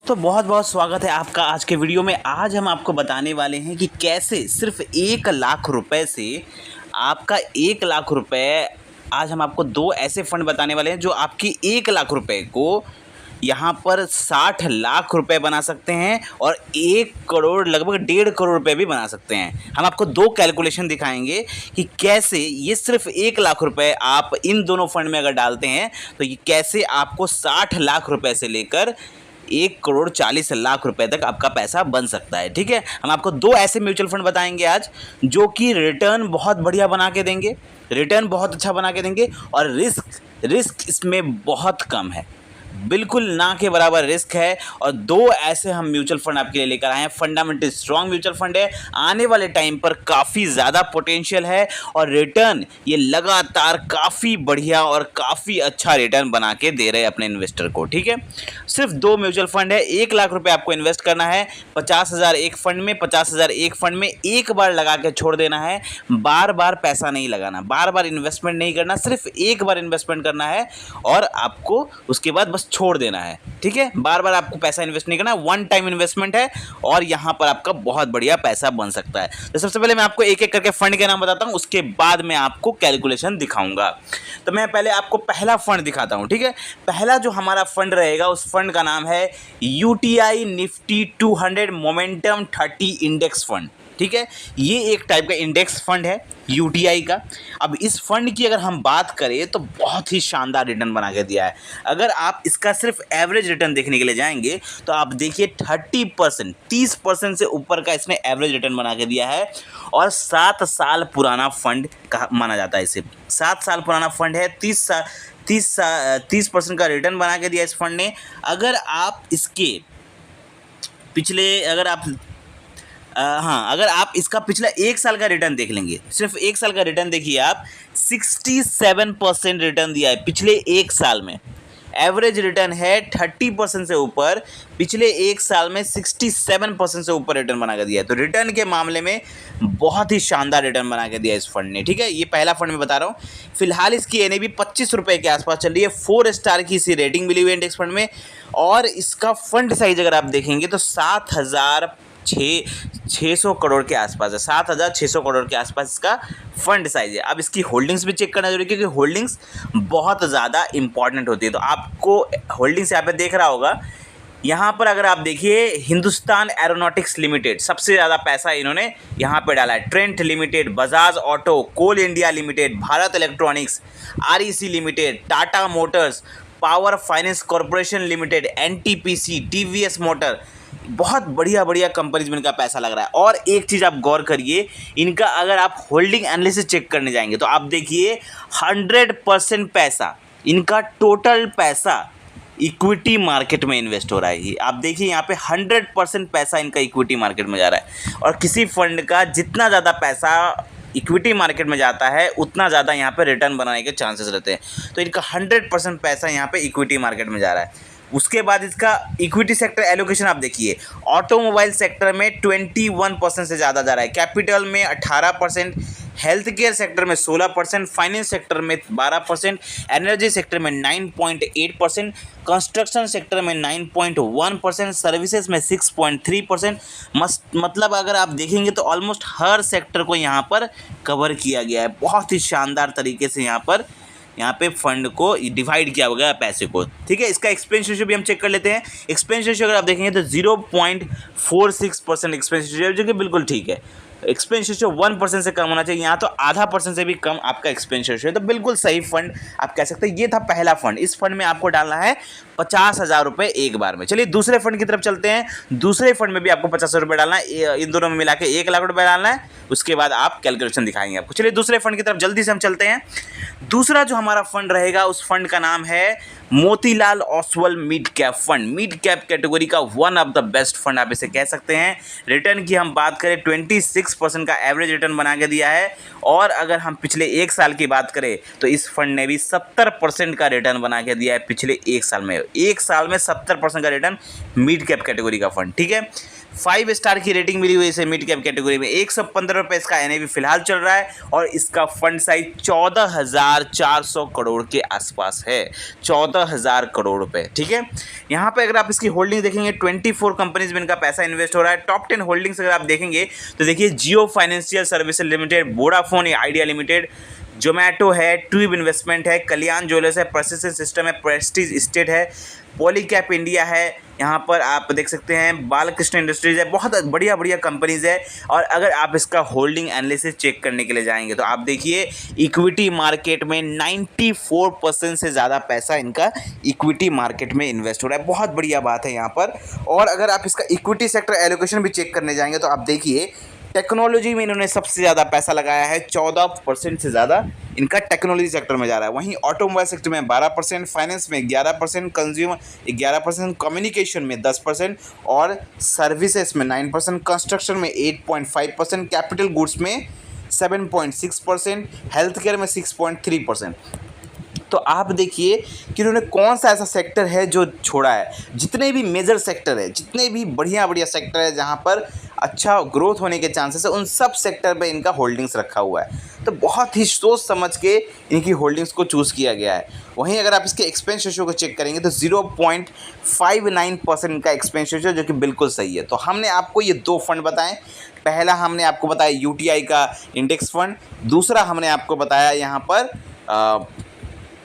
तो बहुत बहुत स्वागत है आपका आज के वीडियो में। आज हम आपको बताने वाले हैं कि कैसे सिर्फ 1 लाख रुपए से आपका 1 लाख रुपए, आज हम आपको दो ऐसे फंड बताने वाले हैं जो आपकी 1 लाख रुपए को यहाँ पर 60 लाख रुपए बना सकते हैं और 1 करोड़ लगभग 1.5 करोड़ रुपए भी बना सकते हैं। हम आपको दो कैलकुलेशन दिखाएंगे कि कैसे ये सिर्फ 1 लाख रुपए आप इन दोनों फंड में अगर डालते हैं तो ये कैसे आपको 60 लाख रुपए से लेकर 1 करोड़ 40 लाख रुपए तक आपका पैसा बन सकता है। ठीक है, हम आपको दो ऐसे म्यूचुअल फंड बताएंगे आज जो कि रिटर्न बहुत बढ़िया बना के देंगे, रिटर्न बहुत अच्छा बना के देंगे और रिस्क इसमें बहुत कम है, बिल्कुल ना के बराबर रिस्क है। और दो ऐसे हम म्यूचुअल फंड आपके लिए लेकर आए हैं। फंडामेंटल स्ट्रॉन्ग म्यूचुअल फंड है, आने वाले टाइम पर काफ़ी ज़्यादा पोटेंशियल है और रिटर्न ये लगातार काफ़ी बढ़िया और काफ़ी अच्छा रिटर्न बना के दे रहे हैं अपने इन्वेस्टर को। ठीक है, सिर्फ दो म्यूचुअल फंड है, 1 लाख रुपए आपको इन्वेस्ट करना है। 50,000 एक फंड में, 50,000 एक फंड में, एक बार लगा के छोड़ देना है। बार बार पैसा नहीं लगाना, बार बार इन्वेस्टमेंट नहीं करना, सिर्फ एक बार इन्वेस्टमेंट करना है और आपको उसके बाद बस छोड़ देना है। ठीक है, बार बार आपको पैसा इन्वेस्ट नहीं करना, वन टाइम इन्वेस्टमेंट है और यहां पर आपका बहुत बढ़िया पैसा बन सकता है। तो सबसे पहले मैं आपको एक एक करके फंड के नाम बताता हूं, उसके बाद मैं आपको कैलकुलेशन दिखाऊंगा। तो मैं पहले आपको पहला फंड दिखाता हूं। ठीक है, पहला जो हमारा फंड रहेगा उस फंड का नाम है UTI Nifty 200 momentum 30 index fund. ठीक है, ये एक टाइप का इंडेक्स फंड है यूटीआई का। अब इस फंड की अगर हम बात करें तो बहुत ही शानदार रिटर्न बना के दिया है। अगर आप इसका सिर्फ एवरेज रिटर्न देखने के लिए जाएंगे तो आप देखिए 30% से ऊपर का इसने एवरेज रिटर्न बना के दिया है और 7 साल पुराना फंड माना जाता है इसे। 7 साल पुराना फंड है, 30% का रिटर्न बना के दिया इस फंड ने। अगर आप इसके पिछले अगर आप इसका पिछला 1 साल का रिटर्न देख लेंगे, सिर्फ 1 साल का रिटर्न देखिए आप, 67% रिटर्न दिया है पिछले 1 साल में। एवरेज रिटर्न है 30% से ऊपर, पिछले 1 साल में 67% से ऊपर रिटर्न बना कर दिया है। तो रिटर्न के मामले में बहुत ही शानदार रिटर्न बना के दिया इस फंड ने। ठीक है, ये पहला फंड मैं बता रहा हूँ। फिलहाल इसकी एनएवी 25 रुपये के आसपास चल रही है। 4 स्टार की इसी रेटिंग मिली हुई है इंडेक्स फंड में और इसका फंड साइज अगर आप देखेंगे तो 7,600 करोड़ के आसपास है। 7,600 करोड़ के आसपास इसका फंड साइज है। अब इसकी होल्डिंग्स भी चेक करना जरूरी है क्योंकि होल्डिंग्स बहुत ज़्यादा इंपॉर्टेंट होती है। तो आपको होल्डिंग्स यहाँ पे देख रहा होगा, यहाँ पर अगर आप देखिए हिंदुस्तान एरोनॉटिक्स लिमिटेड, सबसे ज़्यादा पैसा इन्होंने यहाँ पे डाला है। Trent Limited, Bajaj Auto, Coal India Limited, Bharat Electronics, REC Limited, Tata Motors, Power Finance Corporation Limited, NTPC, TVS Motor, बहुत बढ़िया बढ़िया कंपनीज में इनका पैसा लग रहा है। और एक चीज़ आप गौर करिए, इनका अगर आप होल्डिंग एनालिसिस चेक करने जाएंगे तो आप देखिए 100% पैसा, इनका टोटल पैसा इक्विटी मार्केट में इन्वेस्ट हो रहा है। आप देखिए यहाँ पे 100% पैसा इनका इक्विटी मार्केट में जा रहा है और किसी फंड का जितना ज़्यादा पैसा इक्विटी मार्केट में जाता है उतना ज़्यादा यहाँ पे रिटर्न बनाने के चांसेस रहते हैं। तो इनका 100% पैसा यहाँ पे इक्विटी मार्केट में जा रहा है। उसके बाद इसका इक्विटी सेक्टर एलोकेशन आप देखिए, ऑटोमोबाइल सेक्टर में 21% से ज़्यादा जा रहा है, कैपिटल में 18%, हेल्थ केयर सेक्टर में 16%, फाइनेंस सेक्टर में 12%, एनर्जी सेक्टर में 9.8%, कंस्ट्रक्शन सेक्टर में 9.1%, सर्विसेज में 6.3%। मतलब अगर आप देखेंगे तो ऑलमोस्ट हर सेक्टर को यहाँ पर कवर किया गया है। बहुत ही शानदार तरीके से यहाँ पे फंड को डिवाइड किया गया पैसे को। ठीक है, इसका एक्सपेंस रेशियो भी हम चेक कर लेते हैं। एक्सपेंस रेशियो अगर आप देखेंगे तो 0.46% एक्सपेंस रेशियो, जो कि बिल्कुल ठीक है। एक्सपेंस रेशियो 1% से कम होना चाहिए, यहाँ तो आधा % से भी कम आपका एक्सपेंस रेशियो है। तो बिल्कुल सही फंड आप कह सकते हैं। ये था पहला फंड। इस फंड में आपको डालना है 50,000 रुपये एक बार में। चलिए दूसरे फंड की तरफ चलते हैं। दूसरे फंड में भी आपको 50,000 रुपये डालना है, इन दोनों में मिला के 1 लाख रुपये डालना है। उसके बाद आप कैलकुलेशन दिखाएंगे आपको। चलिए दूसरे फंड की तरफ जल्दी से हम चलते हैं। दूसरा जो हमारा फंड रहेगा उस फंड का नाम है Motilal Oswal Mid Cap Fund. Mid cap category का one of the best fund आप इसे कह सकते हैं। रिटर्न की हम बात करें 26% का एवरेज रिटर्न बना के दिया है और अगर हम पिछले 1 साल की बात करें तो इस फंड ने भी 70% का रिटर्न बना के दिया है पिछले 1 साल में। 1 साल में 70% का रिटर्न मिड कैप कैटेगरी का फंड। ठीक है, 5 स्टार की रेटिंग मिली हुई इसे मिड कैप कैटेगरी में। 115 रुपये इसका एनएवी फिलहाल चल रहा है और इसका फंड साइज 14,400 करोड़ के आसपास है। 14,000 करोड़ रुपए, ठीक है। यहाँ पे अगर आप इसकी होल्डिंग देखेंगे 24 कंपनीज में इनका पैसा इन्वेस्ट हो रहा है। टॉप 10 होल्डिंग्स अगर आप देखेंगे तो देखिए Jio Financial Services Limited, Vodafone Idea Limited, Zomato है, ट्यूब इन्वेस्टमेंट है, कल्याण ज्वेलर्स है, प्रोसेसिंग सिस्टम है, प्रेस्टीज स्टेट है, पॉलीकैप इंडिया है, यहाँ पर आप देख सकते हैं बालकृष्ण इंडस्ट्रीज है। बहुत बढ़िया बढ़िया कंपनीज है। और अगर आप इसका होल्डिंग एनालिसिस चेक करने के लिए जाएंगे तो आप देखिए इक्विटी मार्केट में 94% से ज़्यादा पैसा इनका इक्विटी मार्केट में इन्वेस्ट हो रहा है। बहुत बढ़िया बात है यहाँ पर। और अगर आप इसका इक्विटी सेक्टर एलोकेशन भी चेक करने जाएंगे तो आप देखिए टेक्नोलॉजी में इन्होंने सबसे ज़्यादा पैसा लगाया है। 14% से ज़्यादा इनका टेक्नोलॉजी सेक्टर में जा रहा है। वहीं ऑटोमोबाइल सेक्टर में 12%, फाइनेंस में 11%, कंज्यूमर 11%, कम्युनिकेशन में 10% और सर्विसेज में 9%, कंस्ट्रक्शन में 8.5%, कैपिटल गुड्स में 7.6%, हेल्थ केयर में 6.3%। तो आप देखिए कि उन्होंने कौन सा ऐसा सेक्टर है जो छोड़ा है। जितने भी मेजर सेक्टर है, जितने भी बढ़िया बढ़िया सेक्टर है जहाँ पर अच्छा ग्रोथ होने के चांसेस है, उन सब सेक्टर पे इनका होल्डिंग्स रखा हुआ है। तो बहुत ही सोच समझ के इनकी होल्डिंग्स को चूज़ किया गया है। वहीं अगर आप इसके एक्सपेंस रेशियो को चेक करेंगे तो 0.59% का एक्सपेंस रेशियो, जो कि बिल्कुल सही है। तो हमने आपको ये दो फंड बताएं। पहला हमने आपको बताया यूटीआई का इंडेक्स फंड, दूसरा हमने आपको बताया यहाँ पर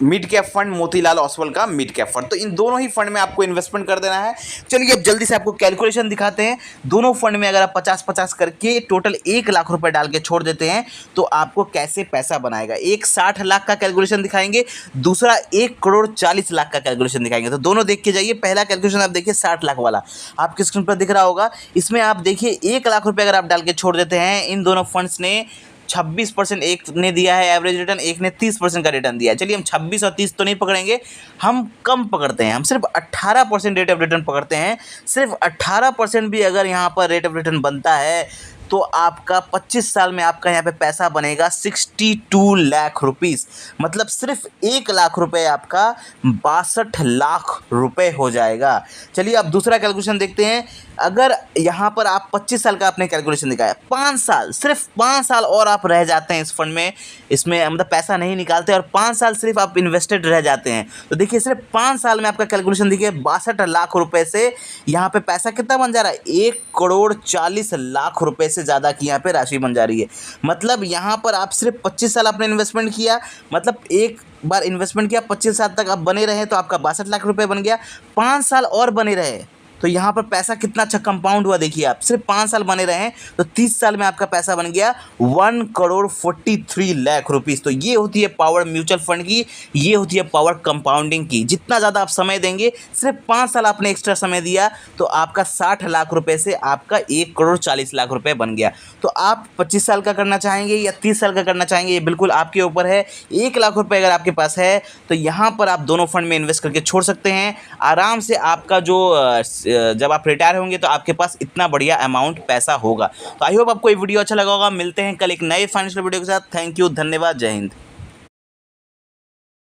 mid Cap fund Motilal Oswal का मिड कैप फंड। तो इन दोनों ही फंड में आपको इन्वेस्टमेंट कर देना है। चलिए अब जल्दी से आपको कैलकुलेशन दिखाते हैं। दोनों फंड में अगर आप 50-50 करके टोटल 1 लाख रुपए डाल के छोड़ देते हैं तो आपको कैसे पैसा बनाएगा। एक 60 लाख का कैलकुलेशन दिखाएंगे, दूसरा 1,40,00,000 का कैलकुलेशन दिखाएंगे। तो दोनों देख के जाइए। पहला कैलकुलेशन आप देखिए 60 लाख वाला, आपके स्क्रीन पर दिख रहा होगा। इसमें आप देखिए 1 लाख रुपये अगर आप डाल के छोड़ देते हैं, इन दोनों फंड्स ने 26%, एक ने दिया है एवरेज रिटर्न, एक ने 30% का रिटर्न दिया है। चलिए हम 26 और 30 तो नहीं पकड़ेंगे, हम कम पकड़ते हैं, हम सिर्फ 18% रेट ऑफ रिटर्न पकड़ते हैं। सिर्फ 18% भी अगर यहाँ पर रेट ऑफ रिटर्न बनता है तो आपका 25 साल में आपका यहाँ पे पैसा बनेगा 62 लाख रुपीस। मतलब सिर्फ 1 लाख रुपए आपका 62 लाख रुपए हो जाएगा। चलिए अब दूसरा कैलकुलेशन देखते हैं। अगर यहाँ पर आप 25 साल का आपने कैलकुलेशन दिखाया, 5 साल, सिर्फ 5 साल और आप रह जाते हैं इस फंड में, इसमें मतलब पैसा नहीं निकालते और 5 साल सिर्फ आप इन्वेस्टेड रह जाते हैं, तो देखिए सिर्फ 5 साल में आपका कैलकुलेशन देखिए 62 लाख रुपए से यहाँ पे पैसा कितना बन जा रहा है, 1,40,00,000 रुपए से ज़्यादा की यहाँ पे राशि बन जा रही है। मतलब यहाँ पर आप सिर्फ 25 साल आपने इन्वेस्टमेंट किया, मतलब एक बार इन्वेस्टमेंट किया, 25 साल तक आप बने रहे तो आपका 62 लाख रुपए बन गया। 5 साल और बने रहे तो यहाँ पर पैसा कितना अच्छा कंपाउंड हुआ। देखिए आप सिर्फ 5 साल बने रहे तो 30 साल में आपका पैसा बन गया 1,43,00,000 रुपीज़। तो ये होती है पावर म्यूचुअल फंड की, ये होती है पावर कंपाउंडिंग की। जितना ज़्यादा आप समय देंगे, सिर्फ 5 साल आपने एक्स्ट्रा समय दिया तो आपका 60 लाख रुपए से आपका 1,40,00,000 रुपए बन गया। तो आप 25 साल का करना चाहेंगे या 30 साल का करना चाहेंगे, ये बिल्कुल आपके ऊपर है। 1 लाख रुपए अगर आपके पास है तो यहाँ पर आप दोनों फंड में इन्वेस्ट करके छोड़ सकते हैं आराम से। आपका जो जब आप रिटायर होंगे तो आपके पास इतना बढ़िया अमाउंट पैसा होगा। तो आई होप आपको ये वीडियो अच्छा लगा होगा। मिलते हैं कल एक नए फाइनेंशियल वीडियो के साथ। थैंक यू, धन्यवाद, जय हिंद।